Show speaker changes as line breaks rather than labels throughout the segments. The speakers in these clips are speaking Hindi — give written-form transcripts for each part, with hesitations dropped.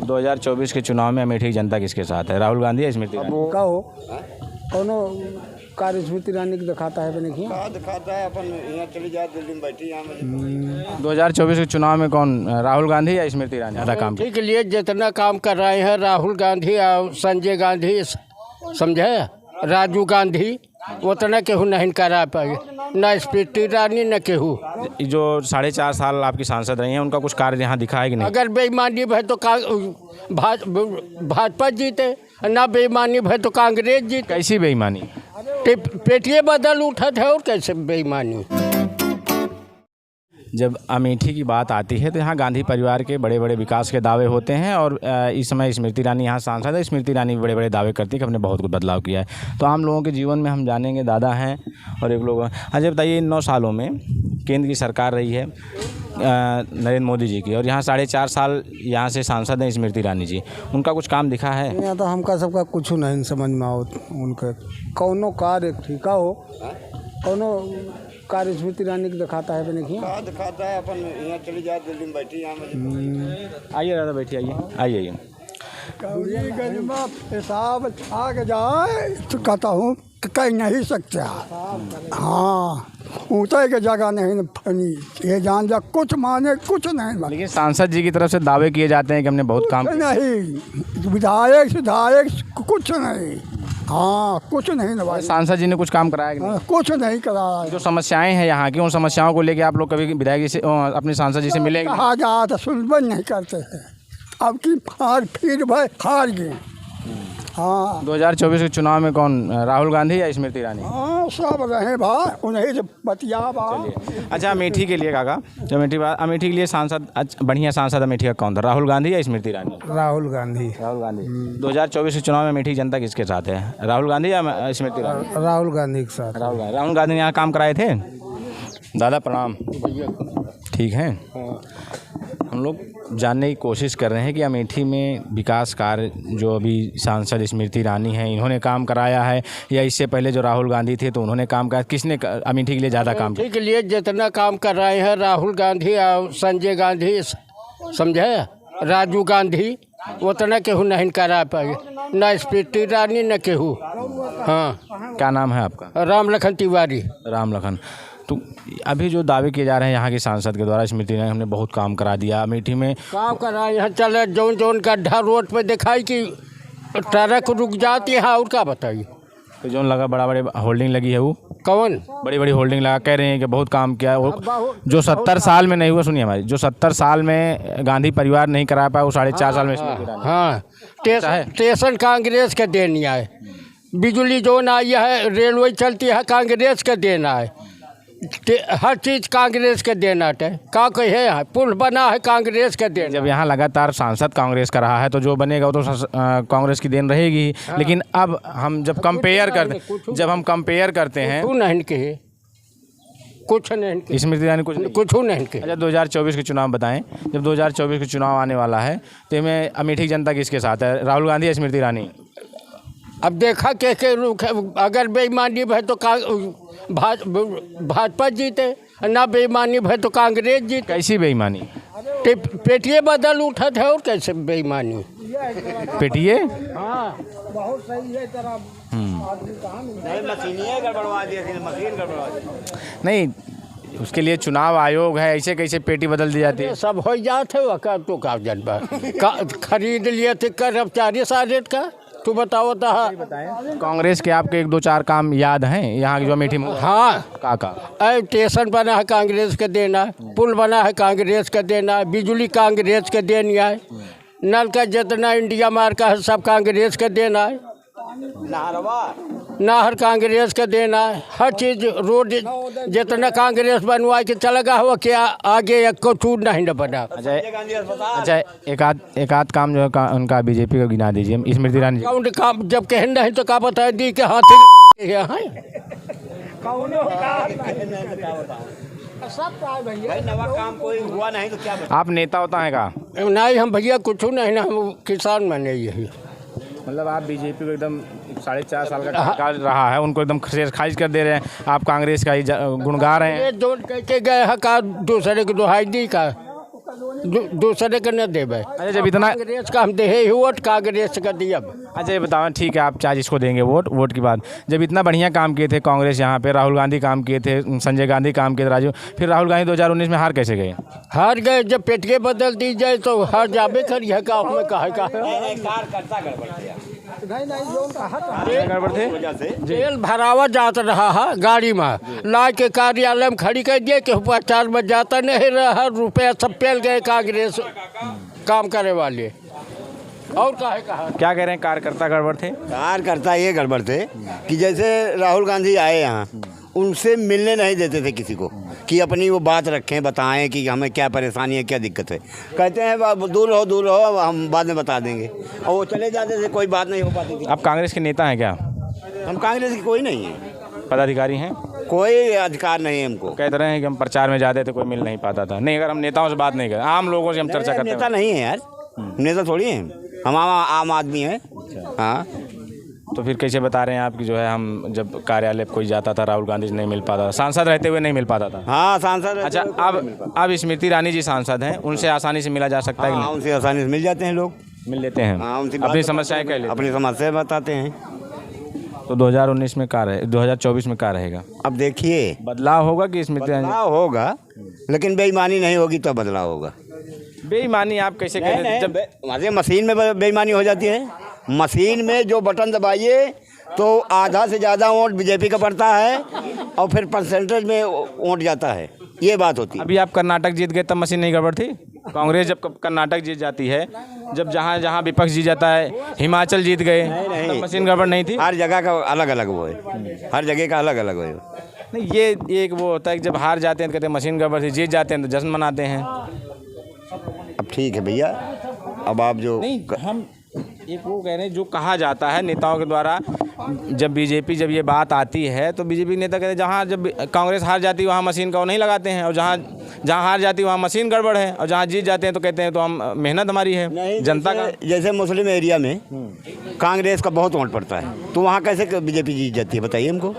2024 के चुनाव में अमेठी की जनता किसके साथ है, राहुल गांधी या स्मृति ईरानी?
का हो कोनो कार्य स्मृति ईरानी को दिखाता है बने की
दिखाता है अपन यहाँ चली जाए दिल्ली में बैठी यहाँ
2024 के चुनाव में कौन, राहुल गांधी या स्मृति ईरानी ज़्यादा काम
के लिए जितना काम कर रहे हैं राहुल गांधी और संजय गांधी, समझे, राजू गांधी, उतना केहू नहीं करा पाए, न स्मृति ईरानी न केहू।
जो 4.5 साल आपकी सांसद रही हैं उनका कुछ कार्य यहाँ दिखा है कि नहीं?
अगर बेईमानी है तो भाजपा जीते, ना बेईमानी है तो कांग्रेस जीते।
कैसी बेईमानी?
पेटिए बदल उठा था और कैसे बेईमानी।
जब अमेठी की बात आती है तो यहाँ गांधी परिवार के बड़े बड़े विकास के दावे होते हैं और इस समय स्मृति ईरानी यहाँ सांसद है। स्मृति ईरानी बड़े बड़े दावे करती है कि हमने बहुत कुछ बदलाव किया है। तो आम लोगों के जीवन में हम जानेंगे, दादा हैं और एक लोग। अच्छा बताइए, इन 9 सालों में केंद्र की सरकार रही है नरेंद्र मोदी जी की, और यहाँ 4.5 साल यहाँ से सांसद हैं स्मृति ईरानी जी, उनका कुछ काम दिखा है?
यहाँ तो हमका सबका कुछ नहीं समझ में आओ उनके कौनो कार्य ठीका हो, कौनो कार्य स्मृति ईरानी को दिखाता है बने की
दिखाता है अपन यहाँ चली जाए दिल्ली में बैठी यहाँ
आइए दादा, बैठिए, आइए
हिसाब आगे जाए तो कहता हूँ कह नहीं सकता। हाँ, ऊँचाई की जगह नहीं फनी, ये जान जा कुछ माने कुछ नहीं माने।
लेकिन सांसद जी की तरफ से दावे किए जाते हैं कि हमने बहुत काम
नहीं, विधायक कुछ नहीं। हाँ, कुछ नहीं ना भाई।
सांसद जी ने कुछ काम कराया कि नहीं?
कुछ नहीं कराया।
जो समस्याएं हैं यहाँ की, उन समस्याओं को लेके आप लोग कभी विधायक जी से, अपने सांसद जी से मिलेंगे?
कहा जा तो सुनबन नहीं करते हैं, अब की फिर भाई हार गए। हाँ,
2024 के चुनाव में कौन, राहुल गांधी या स्मृति ईरानी?
हाँ, सब रहे भाई उन्हें जो बतिया
अच्छा, अमेठी के लिए काका, जो अमेठी के लिए सांसद, बढ़िया सांसद अमेठी का कौन था, राहुल गांधी या स्मृति ईरानी?
राहुल गांधी।
2024 के चुनाव में अमेठी की जनता किसके साथ है, राहुल गांधी या स्मृति ईरानी?
राहुल गांधी के साथ।
राहुल गांधी ने यहाँ काम कराए थे। दादा प्रणाम, ठीक है। हम लोग जानने की कोशिश कर रहे हैं कि अमेठी में विकास कार्य जो अभी सांसद स्मृति ईरानी हैं इन्होंने काम कराया है, या इससे पहले जो राहुल गांधी थे तो उन्होंने काम कराया, किसने अमेठी के लिए ज़्यादा काम किया?
के लिए जितना काम कर रहे हैं राहुल गांधी और संजय गांधी, समझे, राजू गांधी, उतना केहू नहीं करा पाए, न स्मृति ईरानी न केहू। हाँ,
क्या नाम है आपका?
राम लखन तिवारी।
राम लखन। तो अभी जो दावे किए जा रहे हैं यहाँ के सांसद के द्वारा, स्मृति ईरानी हमने बहुत काम करा दिया अमेठी में,
काम करा, यहाँ चले जौन जौन गड्ढा रोड पे दिखाई कि ट्रक रुक जाती है, और क्या बताइए।
तो जो लगा बड़ा बड़े होल्डिंग लगी है, वो
कौन
बड़ी बड़ी होल्डिंग लगा, कह रहे हैं कि बहुत काम किया, वो जो 70 साल में नहीं हुआ। सुनिए हमारी, जो 70 साल में गांधी परिवार नहीं करा पाया, वो 4.5 साल में स्मृति ईरानी।
हाँ, स्टेशन कांग्रेस का देना है, बिजली जोन आई है, रेलवे चलती है, कांग्रेस का देना है, हर चीज़ कांग्रेस के देना है। का कहे है, पुल बना है, कांग्रेस का देना।
जब यहाँ लगातार सांसद कांग्रेस का रहा है तो जो बनेगा वो तो कांग्रेस की देन रहेगी। हाँ। लेकिन अब हम जब कंपेयर करते हैं,
कुछ नहीं,
स्मृति ईरानी कुछ
नहीं के।
अच्छा, 2024 के चुनाव बताएं, जब 2024 के चुनाव आने वाला है तो में अमेठी की जनता किसके साथ है, राहुल गांधी या स्मृति ईरानी?
अब देखा के अगर बेईमानी है तो भाजपा जीते, ना बेईमानी है तो कांग्रेस जीते।
कैसी बेईमानी?
पेटिए बदल उठा था और कैसे बेईमानी।
पेटिए?
हाँ,
बहुत सही है तेरा।
नहीं, उसके लिए चुनाव आयोग है, ऐसे कैसे पेटी बदल दी जाती है?
सब हो जाते हो तो का जनता खरीद लिए थे कर्मचारी सारे रेट का। तू बताओ तो।
कांग्रेस के आपके 1-2-4 काम याद हैं यहाँ की जो अमेठी में?
हाँ,
काका,
स्टेशन बना है, कांग्रेस का देना है, पुल बना है, कांग्रेस का देना है, बिजली कांग्रेस का देनी है, नल का जितना इंडिया मार्ग का है सब कांग्रेस का देना है, नहर कांग्रेस का देना है, हर चीज़ रोड जितना कांग्रेस बनवाए के चला गया हुआ, क्या आगे कुछ नहीं न बना।
अच्छा, एक आध काम जो है उनका बीजेपी का गिना दीजिए। स्मृति ईरानी
काम जब कहें नहीं तो क्या बता दी कि हाथी
काम कोई हुआ नहीं तो क्या?
आप नेता होता है का?
नहीं, हम भैया कुछ नहीं ना, हम किसान में नहीं है।
मतलब आप बीजेपी को एकदम 4.5 साल का कार्यकाल रहा है, उनको एकदम खारिज कर दे रहे हैं, आप कांग्रेस का ही गुण गा रहे हैं।
जो कह के गए हैं का दूसरे को दुहाई दी का दूसरे के न देवे।
अच्छा जब इतना
कांग्रेस का हम दे ही वोट, कांग्रेस का दिया।
अच्छा ये बताओ, ठीक है आप चाहे जिसको देंगे वोट की बात, जब इतना बढ़िया काम किए थे कांग्रेस यहाँ पे, राहुल गांधी काम किए थे, संजय गांधी काम किए थे, राजीव, फिर राहुल गांधी 2019 में हार कैसे गए?
हार गए, जब पेटिए बदल दी जाए तो हार जाबे करिए। का हमें कहा
गड़बड़ थे।
तेल भरावा जात रहा है गाड़ी में, ला के कार्यालय में खड़ी कर दिए कि प्रचार में जाता नहीं रहा, रुपया सब पेल गए कांग्रेस काम करे वाले। और कहा
क्या कह रहे हैं, कार्यकर्ता गड़बड़ थे?
कार्यकर्ता ये गड़बड़ थे कि जैसे राहुल गांधी आए यहाँ, उनसे मिलने नहीं देते थे किसी को कि अपनी वो बात रखें, बताएं कि हमें क्या परेशानी है, क्या दिक्कत है। कहते हैं दूर रहो, हम बाद में बता देंगे, और वो चले जाते थे, कोई बात नहीं हो पाती थी।
आप कांग्रेस के नेता हैं क्या?
हम कांग्रेस की कोई नहीं है,
पदाधिकारी हैं?
कोई अधिकार नहीं है हमको।
कहते रहे हैं कि हम प्रचार में जाते थे, कोई मिल नहीं पाता था। नहीं, अगर हम नेताओं से बात नहीं करें, आम लोगों से हम चर्चा करते हैं।
नेता नहीं है यार, नेता थोड़ी है हम, आम आदमी है। हाँ,
तो फिर कैसे बता रहे हैं आप कि जो है हम जब कार्यालय कोई जाता था राहुल गांधी से नहीं मिल पाता था, सांसद रहते हुए नहीं मिल पाता था?
हाँ सांसद।
अच्छा अब स्मृति ईरानी जी सांसद हैं, उनसे आसानी से मिला जा सकता है कि
हाँ,
नहीं?
उनसे आसानी से मिल जाते हैं लोग,
मिल लेते हैं,
हाँ, उनसे
अपनी समस्याएं कह लेते
अपनी समस्या बताते हैं।
हैं। तो 2019 में क्या रहे, 2024 में क्या रहेगा?
अब देखिए,
बदलाव होगा कि स्मृति ईरानी?
बदलाव होगा, लेकिन बेईमानी नहीं होगी तो बदलाव होगा।
बेईमानी आप कैसे कह रहे हैं? जब
हमारे मशीन में बेईमानी हो जाती है, मशीन में जो बटन दबाइए तो आधा से ज़्यादा वोट बीजेपी का पड़ता है, और फिर परसेंटेज में वोट जाता है, ये बात होती है।
अभी आप कर्नाटक जीत गए तब मशीन नहीं गड़बड़ थी? कांग्रेस जब कर्नाटक जीत जाती है, जब जहाँ जहाँ विपक्ष जीत जाता है, हिमाचल जीत गए, तब मशीन गड़बड़ नहीं थी?
हर जगह का अलग अलग वो है, हर जगह का अलग अलग है।
नहीं, ये एक वो होता है कि जब हार जाते हैं तो कहते हैं मशीन गड़बड़ थी, जीत जाते हैं तो जश्न मनाते हैं।
अब ठीक है भैया, अब आप जो
हम एक वो कह रहे हैं जो कहा जाता है नेताओं के द्वारा, जब बीजेपी जब ये बात आती है तो बीजेपी नेता कहते हैं जहाँ जब कांग्रेस हार जाती है वहाँ मशीन का वो नहीं लगाते हैं, और जहाँ हार जाती है वहाँ मशीन गड़बड़ है, और जहाँ जीत जाते हैं तो कहते हैं तो हम मेहनत हमारी है जनता का।
जैसे मुस्लिम एरिया में कांग्रेस का बहुत वोट पड़ता है, तो वहाँ कैसे बीजेपी जीत जाती है बताइए हमको।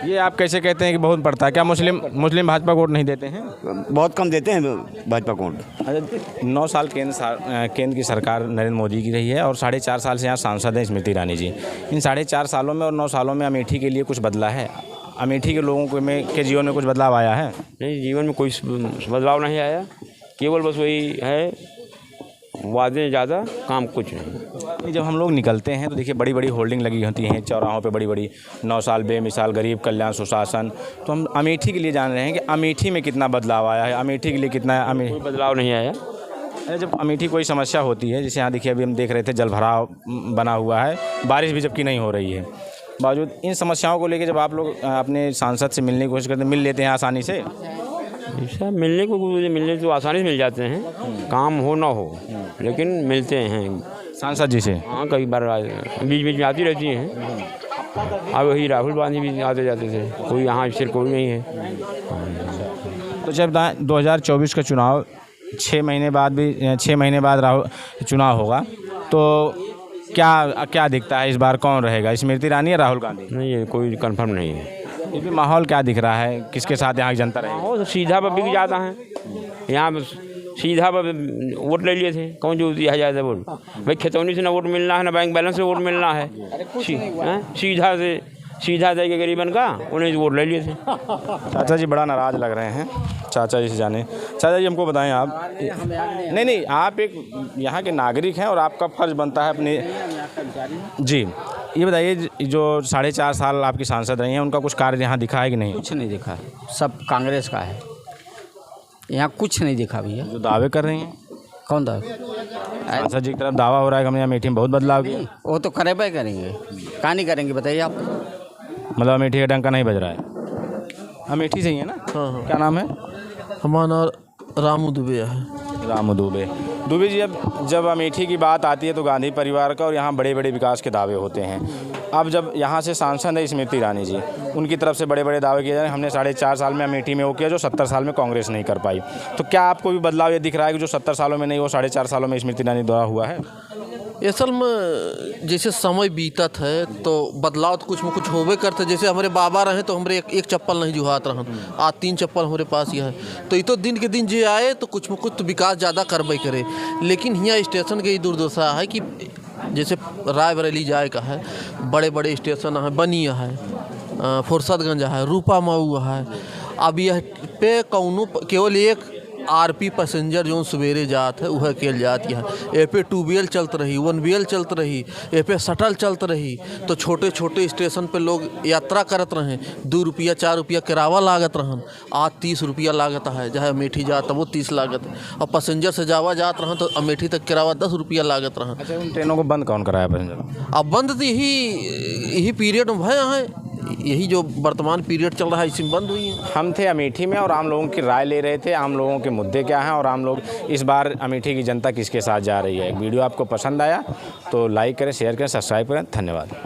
ये आप कैसे कहते हैं कि बहुत पड़ता है? क्या मुस्लिम भाजपा को वोट नहीं देते हैं?
बहुत कम देते हैं भाजपा को वोट।
अच्छा 9 साल केंद्र की सरकार नरेंद्र मोदी की रही है, और 4.5 साल से यहाँ सांसद हैं स्मृति ईरानी जी। इन 4.5 सालों में और 9 सालों में अमेठी के लिए कुछ बदला है? अमेठी के लोगों के जीवन में कुछ बदलाव आया है?
नहीं, जीवन में कोई बदलाव नहीं आया, केवल बस वही है, वादे ज़्यादा, काम कुछ नहीं।
जब हम लोग निकलते हैं तो देखिए बड़ी बड़ी होल्डिंग लगी होती हैं चौराहों पे, बड़ी बड़ी 9 साल बेमिसाल गरीब कल्याण सुशासन। तो हम अमेठी के लिए जान रहे हैं कि अमेठी में कितना बदलाव आया है, अमेठी के लिए कितना है?
कोई बदलाव नहीं आया।
जब अमेठी कोई समस्या होती है, जैसे यहाँ देखिए अभी हम देख रहे थे जलभराव बना हुआ है, बारिश भी जबकि नहीं हो रही है, बावजूद इन समस्याओं को लेकर जब आप लोग अपने सांसद से मिलने की कोशिश करते हैं, मिल लेते हैं आसानी से?
ऐसा मिलने तो आसानी से मिल जाते हैं, काम हो ना हो, लेकिन मिलते हैं
सांसद जी से।
हाँ, कई बार बीच बीच में आती रहती हैं। अब वही राहुल गांधी भी आते जाते थे, कोई यहाँ सिर्फ कोई नहीं है।
तो जब 2024 का चुनाव 6 महीने बाद राहुल चुनाव होगा, तो क्या दिखता है इस बार कौन रहेगा, स्मृति ईरानी या राहुल गांधी?
नहीं, ये कोई कंफर्म नहीं है।
फिर भी माहौल क्या दिख रहा है, किसके साथ यहाँ की जनता रहेगी?
वो तो सीधा पर बिक जाता है, यहाँ सीधा पर वोट ले लिए थे, कौन जो दिया जाए वोट? भाई खतौनी से ना वोट मिलना है, ना बैंक बैलेंस से वोट मिलना है, सीधा दे के गरीबन का उन्हें वोट ले लिए थे।
चाचा जी बड़ा नाराज़ लग रहे हैं, चाचा जी से जाने। चाचा जी हमको बताएं, आप नहीं आप एक यहाँ के नागरिक हैं और आपका फ़र्ज़ बनता है अपने जी, ये बताइए जो 4.5 साल आपकी सांसद रही हैं, उनका कुछ कार्य यहाँ दिखा है कि नहीं?
कुछ नहीं दिखा, सब कांग्रेस का है, यहाँ कुछ नहीं दिखा भैया।
जो दावे कर रही हैं,
कौन दावा?
सांसद जी की तरफ दावा हो रहा है कि हमने अमेठी में बहुत बदलाव किया।
वो तो करेबे करेंगे, कहाँ नहीं करेंगे बताइए आप?
मतलब अमेठी का डंका नहीं बज रहा है? अमेठी से ही है ना?
हाँ।
क्या नाम है?
हमारा नाम रामू दुबे है।
रामू दुबे जी, जब अमेठी की बात आती है तो गांधी परिवार का और यहाँ बड़े बड़े विकास के दावे होते हैं। अब जब यहाँ से सांसद है स्मृति ईरानी जी, उनकी तरफ से बड़े बड़े दावे किए जा रहे हैं, हमने 4.5 साल में अमेठी में वो किया जो 70 साल में कांग्रेस नहीं कर पाई। तो क्या आपको भी बदलाव ये दिख रहा है कि जो 70 सालों में नहीं वो 4.5 सालों में स्मृति ईरानी द्वारा हुआ है?
असल में जैसे समय बीतत है तो बदलाव तो कुछ में कुछ होबे करते। जैसे हमारे बाबा रहे तो हमारे एक चप्पल नहीं जुहात रहन, आज 3 चप्पल हमारे पास यह है। तो ये तो दिन के दिन जे आए तो कुछ में कुछ तो विकास ज़्यादा करबे करे। लेकिन यहाँ स्टेशन के दुर्दशा है कि जैसे रायबरेली जाए का है, बड़े बड़े स्टेशन है, बनिया है, फुर्सतगंज है, रूपा मऊ है। अब यह पे कौनो केवल एक आरपी पैसेंजर जो सवेरे जात है वह केल जात है। ए पे 2BL चलत रही, 1BL चलत रही, ए पे शटल चलत रही। तो छोटे छोटे स्टेशन पे लोग यात्रा करत रहे, 2 रुपया 4 रुपया किराया लागत रहन, आज 30 रुपया लागत है। जहाँ अमेठी जात वो 30 लागत है, और पैसेंजर से जावा जात रहन तो अमेठी तक किराया 10 रुपया लागत रहन।
अच्छा, उन ट्रेनों को बंद कौन कराया पैसेंजर?
अब बंद तो यही पीरियड में भय है, यही जो वर्तमान पीरियड चल रहा है इसमें बंद हुई है।
हम थे अमेठी में और आम लोगों की राय ले रहे थे, आम लोगों के मुद्दे क्या हैं और आम लोग इस बार अमेठी की जनता किसके साथ जा रही है। वीडियो आपको पसंद आया तो लाइक करें, शेयर करें, सब्सक्राइब करें। धन्यवाद।